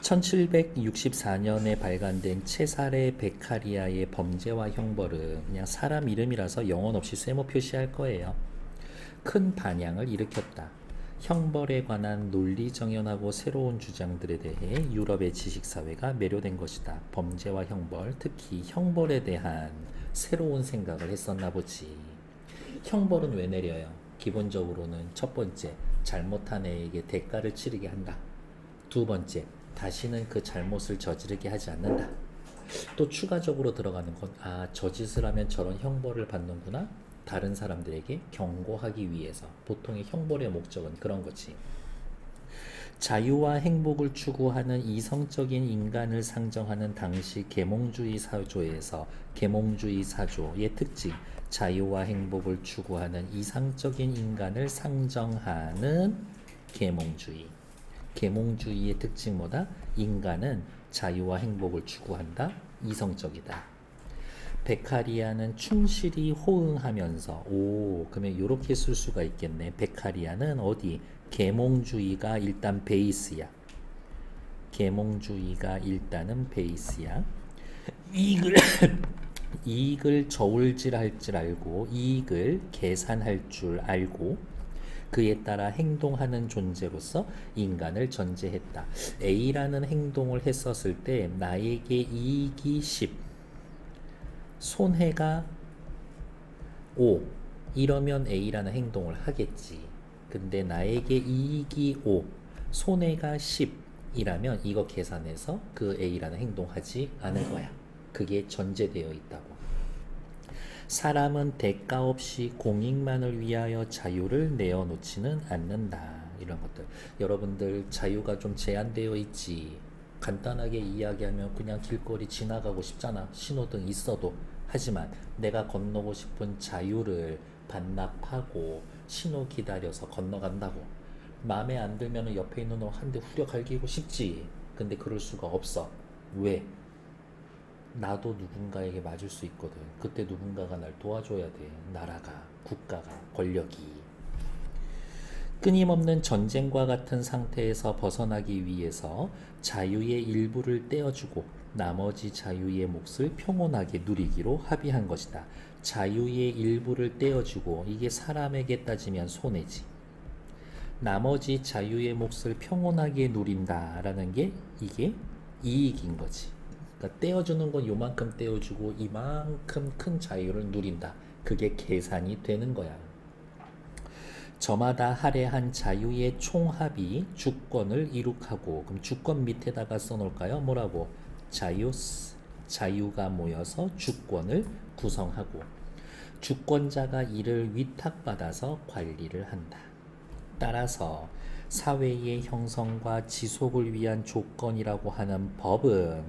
1764년에 발간된 체사레 베카리아의 범죄와 형벌은 그냥 사람 이름이라서 영혼 없이 세모 표시할 거예요. 큰 반향을 일으켰다. 형벌에 관한 논리정연하고 새로운 주장들에 대해 유럽의 지식사회가 매료된 것이다. 범죄와 형벌, 특히 형벌에 대한 새로운 생각을 했었나 보지. 형벌은 왜 내려요? 기본적으로는 첫 번째, 잘못한 애에게 대가를 치르게 한다. 두 번째, 다시는 그 잘못을 저지르게 하지 않는다. 또 추가적으로 들어가는 건 저 짓을 하면 저런 형벌을 받는구나. 다른 사람들에게 경고하기 위해서. 보통의 형벌의 목적은 그런 거지. 자유와 행복을 추구하는 이성적인 인간을 상정하는 당시 계몽주의 사조에서 계몽주의 사조의 특징, 자유와 행복을 추구하는 이상적인 인간을 상정하는 계몽주의. 계몽주의의 특징 뭐다? 인간은 자유와 행복을 추구한다. 이성적이다. 베카리아는 충실히 호응하면서 그러면 이렇게 쓸 수가 있겠네. 베카리아는 어디? 계몽주의가 일단 베이스야. 계몽주의가 일단은 베이스야. 이익을 저울질할 줄 알고 이익을 계산할 줄 알고 그에 따라 행동하는 존재로서 인간을 전제했다. A라는 행동을 했었을 때 나에게 이익이 10, 손해가 5 이러면 A라는 행동을 하겠지. 근데 나에게 이익이 5, 손해가 10 이라면 이거 계산해서 그 A라는 행동하지 않을 거야. 그게 전제되어 있다고. 사람은 대가 없이 공익만을 위하여 자유를 내어놓지는 않는다. 이런 것들. 여러분들 자유가 좀 제한되어 있지. 간단하게 이야기하면 그냥 길거리 지나가고 싶잖아. 신호등 있어도. 하지만 내가 건너고 싶은 자유를 반납하고 신호 기다려서 건너간다고. 마음에 안 들면 옆에 있는 놈 한 대 후려 갈기고 싶지. 근데 그럴 수가 없어. 왜? 나도 누군가에게 맞을 수 있거든. 그때 누군가가 날 도와줘야 돼. 나라가, 국가가, 권력이. 끊임없는 전쟁과 같은 상태에서 벗어나기 위해서 자유의 일부를 떼어주고 나머지 자유의 몫을 평온하게 누리기로 합의한 것이다. 자유의 일부를 떼어주고 이게 사람에게 따지면 손해지. 나머지 자유의 몫을 평온하게 누린다라는 게 이게 이익인 거지. 그러니까 떼어주는 건 요만큼 떼어주고 이만큼 큰 자유를 누린다. 그게 계산이 되는 거야. 저마다 할애한 자유의 총합이 주권을 이룩하고, 그럼 주권 밑에다가 써놓을까요? 뭐라고? 자유스, 자유가 모여서 주권을 구성하고 주권자가 이를 위탁받아서 관리를 한다. 따라서 사회의 형성과 지속을 위한 조건이라고 하는 법은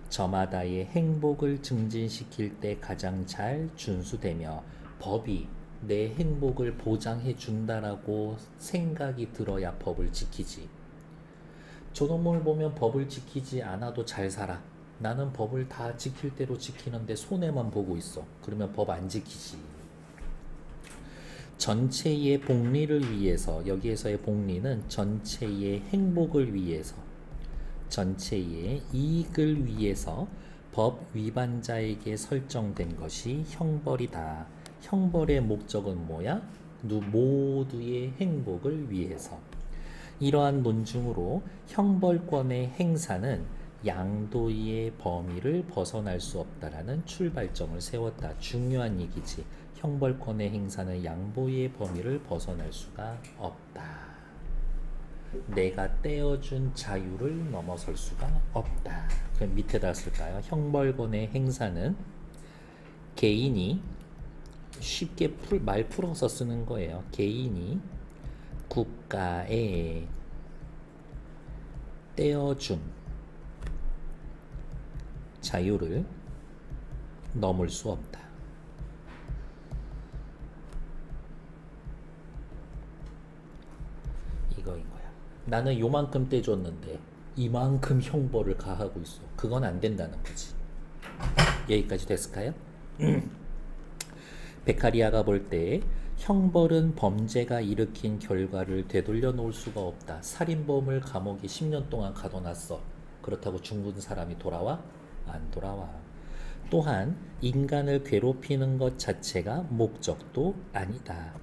저마다의 행복을 증진시킬 때 가장 잘 준수되며 법이 내 행복을 보장해 준다라고 생각이 들어야 법을 지키지. 저놈을 보면 법을 지키지 않아도 잘 살아. 나는 법을 다 지킬 대로 지키는데 손해만 보고 있어. 그러면 법 안 지키지. 전체의 복리를 위해서, 여기에서의 복리는 전체의 행복을 위해서, 전체의 이익을 위해서 법 위반자에게 설정된 것이 형벌이다. 형벌의 목적은 뭐야? 모두의 행복을 위해서. 이러한 논증으로 형벌권의 행사는 양도의 범위를 벗어날 수 없다라는 출발점을 세웠다. 중요한 얘기지. 형벌권의 행사는 양보의 범위를 벗어날 수가 없다. 내가 떼어준 자유를 넘어설 수가 없다. 그럼 밑에다 쓸까요? 형벌권의 행사는 개인이 쉽게 말 풀어서 쓰는 거예요. 개인이 국가에 떼어준 자유를 넘을 수 없다. 이거인 거야. 나는 요만큼 떼줬는데 이만큼 형벌을 가하고 있어. 그건 안 된다는 거지. 여기까지 됐을까요? 베카리아가 볼 때 형벌은 범죄가 일으킨 결과를 되돌려 놓을 수가 없다. 살인범을 감옥에 10년 동안 가둬놨어. 그렇다고 죽은 사람이 돌아와? 안 돌아와. 또한 인간을 괴롭히는 것 자체가 목적도 아니다.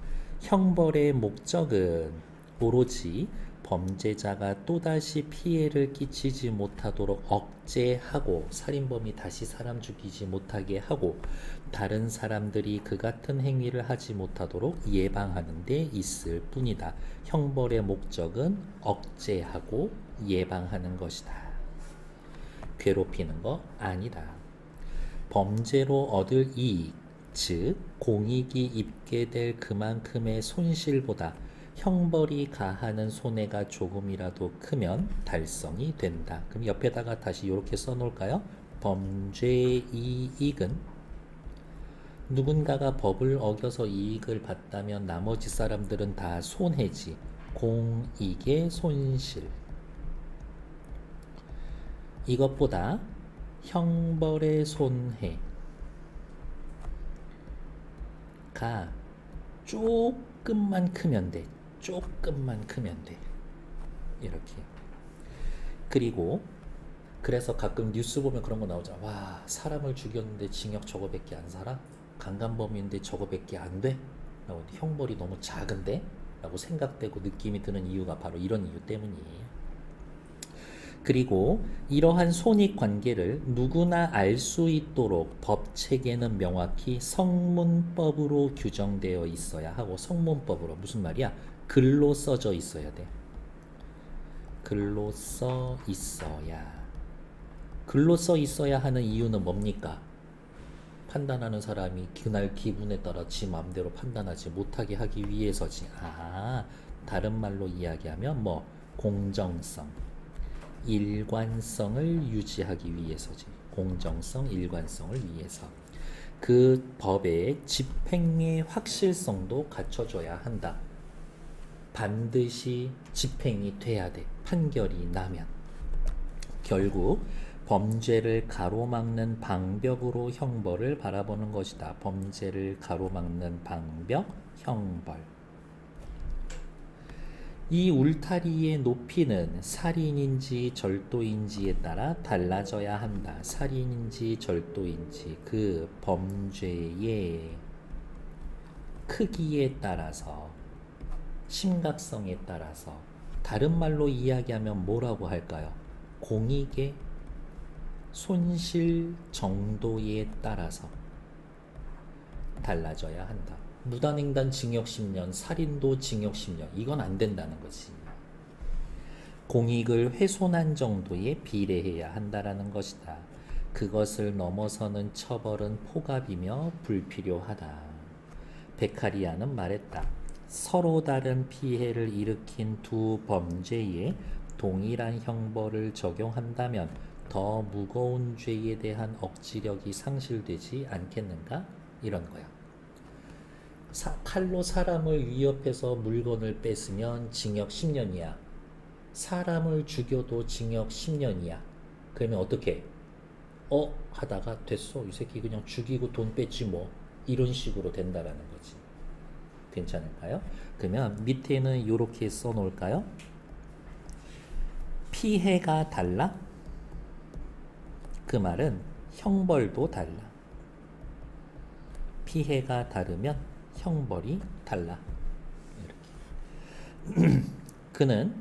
형벌의 목적은 오로지 범죄자가 또다시 피해를 끼치지 못하도록 억제하고 살인범이 다시 사람 죽이지 못하게 하고 다른 사람들이 그 같은 행위를 하지 못하도록 예방하는 데 있을 뿐이다. 형벌의 목적은 억제하고 예방하는 것이다. 괴롭히는 거 아니다. 범죄로 얻을 이익, 즉 공익이 입게 될 그만큼의 손실보다 형벌이 가하는 손해가 조금이라도 크면 달성이 된다. 그럼 옆에다가 다시 이렇게 써놓을까요? 범죄 이익은 누군가가 법을 어겨서 이익을 봤다면 나머지 사람들은 다 손해지. 공익의 손실. 이것보다 형벌의 손해가 조금만 크면 돼. 조금만 크면 돼. 이렇게. 그리고 그래서 가끔 뉴스 보면 그런 거 나오잖아. 와, 사람을 죽였는데 징역 저거밖에 안 살아? 강간범인데 저거밖에 안 돼? 라고 형벌이 너무 작은데? 라고 생각되고 느낌이 드는 이유가 바로 이런 이유 때문이에요. 그리고 이러한 손익관계를 누구나 알 수 있도록 법체계는 명확히 성문법으로 규정되어 있어야 하고, 성문법으로 무슨 말이야? 글로 써져 있어야 돼. 글로 써 있어야. 글로 써 있어야 하는 이유는 뭡니까? 판단하는 사람이 그날 기분에 따라 지 마음대로 판단하지 못하게 하기 위해서지. 다른 말로 이야기하면 뭐 공정성, 일관성을 유지하기 위해서지. 공정성, 일관성을 위해서. 그 법의 집행의 확실성도 갖춰줘야 한다. 반드시 집행이 돼야 돼. 판결이 나면. 결국 범죄를 가로막는 방벽으로 형벌을 바라보는 것이다. 범죄를 가로막는 방벽, 형벌. 이 울타리의 높이는 살인인지 절도인지에 따라 달라져야 한다. 살인인지 절도인지 그 범죄의 크기에 따라서, 심각성에 따라서, 다른 말로 이야기하면 뭐라고 할까요? 공익의 손실 정도에 따라서 달라져야 한다. 무단횡단 징역 10년, 살인도 징역 10년. 이건 안 된다는 거지. 공익을 훼손한 정도에 비례해야 한다라는 것이다. 그것을 넘어서는 처벌은 포갑이며 불필요하다. 베카리아는 말했다. 서로 다른 피해를 일으킨 두 범죄에 동일한 형벌을 적용한다면 더 무거운 죄에 대한 억지력이 상실되지 않겠는가? 이런 거야. 칼로 사람을 위협해서 물건을 뺏으면 징역 10년이야. 사람을 죽여도 징역 10년이야. 그러면 어떻게? 하다가 됐어. 이 새끼 그냥 죽이고 돈 뺐지 뭐. 이런 식으로 된다라는 거지. 괜찮을까요? 그러면 밑에는 이렇게 써놓을까요? 피해가 달라? 그 말은 형벌도 달라. 피해가 다르면 형벌이 달라. 이렇게. 그는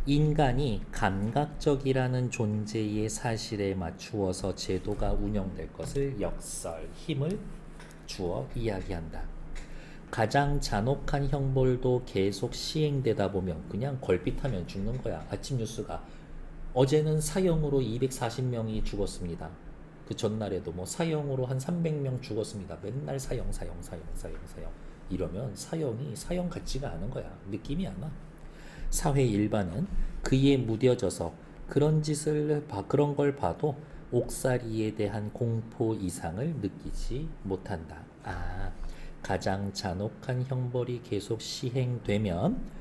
인간이 감각적이라는 존재의 사실에 맞추어서 제도가 운영될 것을 역설, 힘을 주어 이야기한다. 가장 잔혹한 형벌도 계속 시행되다 보면 그냥 걸핏하면 죽는 거야. 아침 뉴스가 어제는 사형으로 240명이 죽었습니다. 그 전날에도 뭐 사형으로 한 300명 죽었습니다. 맨날 사형. 이러면 사형이 사형 같지가 않은 거야. 느낌이 안 와. 사회 일반은 그에 무뎌져서 그런 걸 봐도 옥살이에 대한 공포 이상을 느끼지 못한다. 가장 잔혹한 형벌이 계속 시행되면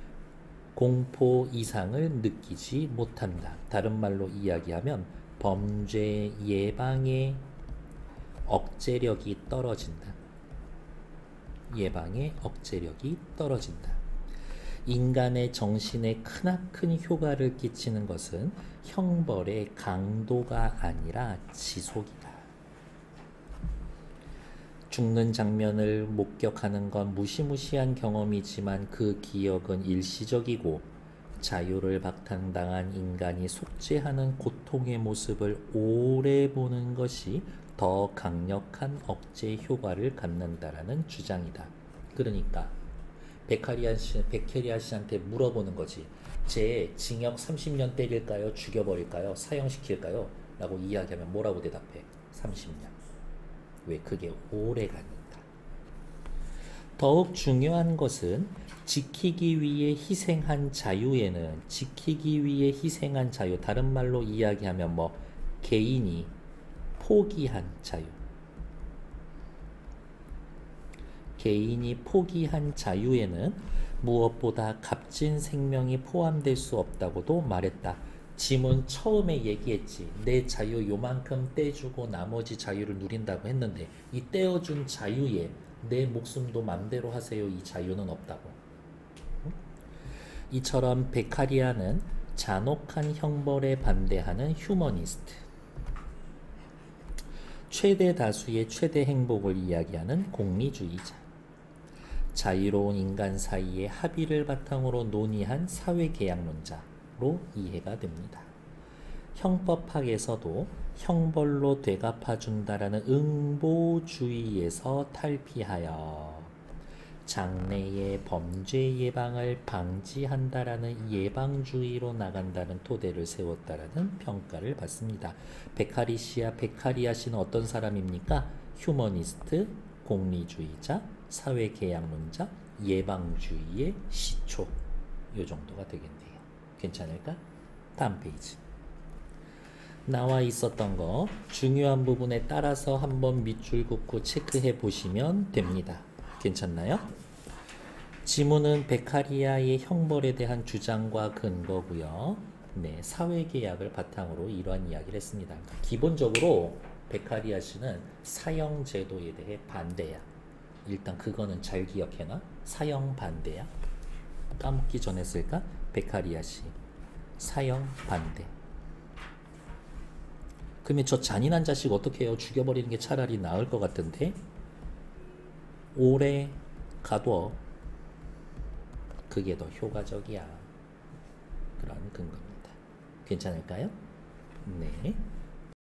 공포 이상을 느끼지 못한다. 다른 말로 이야기하면 범죄 예방의 억제력이 떨어진다. 예방의 억제력이 떨어진다. 인간의 정신에 크나큰 효과를 끼치는 것은 형벌의 강도가 아니라 지속이다. 죽는 장면을 목격하는 건 무시무시한 경험이지만 그 기억은 일시적이고 자유를 박탈당한 인간이 속죄하는 고통의 모습을 오래 보는 것이 더 강력한 억제 효과를 갖는다라는 주장이다. 그러니까 베카리아 씨한테 물어보는 거지. 쟤 징역 30년 때릴까요? 죽여버릴까요? 사형시킬까요? 라고 이야기하면 뭐라고 대답해? 30년. 왜? 그게 오래 가니까. 더욱 중요한 것은 지키기 위해 희생한 자유에는 지키기 위해 희생한 자유, 다른 말로 이야기하면 뭐 개인이 포기한 자유, 개인이 포기한 자유에는 무엇보다 값진 생명이 포함될 수 없다고도 말했다. 짐은 처음에 얘기했지. 내 자유 요만큼 떼주고 나머지 자유를 누린다고 했는데 이 떼어준 자유에 내 목숨도 맘대로 하세요. 이 자유는 없다고. 이처럼 베카리아는 잔혹한 형벌에 반대하는 휴머니스트, 최대 다수의 최대 행복을 이야기하는 공리주의자, 자유로운 인간 사이의 합의를 바탕으로 논의한 사회계약론자로 이해가 됩니다. 형법학에서도 형벌로 되갚아준다라는 응보주의에서 탈피하여 장래의 범죄 예방을 방지한다라는 예방주의로 나간다는 토대를 세웠다라는 평가를 받습니다. 베카리아 씨는 어떤 사람입니까? 휴머니스트, 공리주의자, 사회계약론자, 예방주의의 시초. 요 정도가 되겠네요. 괜찮을까? 다음 페이지. 나와 있었던 거 중요한 부분에 따라서 한번 밑줄 긋고 체크해 보시면 됩니다. 괜찮나요? 지문은 베카리아의 형벌에 대한 주장과 근거고요. 네, 사회계약을 바탕으로 이러한 이야기를 했습니다. 기본적으로 베카리아 씨는 사형제도에 대해 반대야. 일단 그거는 잘 기억해놔. 사형 반대야. 까먹기 전에 쓸까? 베카리아 씨 사형 반대. 그러면 저 잔인한 자식 어떻게 해요? 죽여버리는 게 차라리 나을 것 같은데? 오래 가둬. 그게 더 효과적이야. 그런 근거입니다. 괜찮을까요? 네.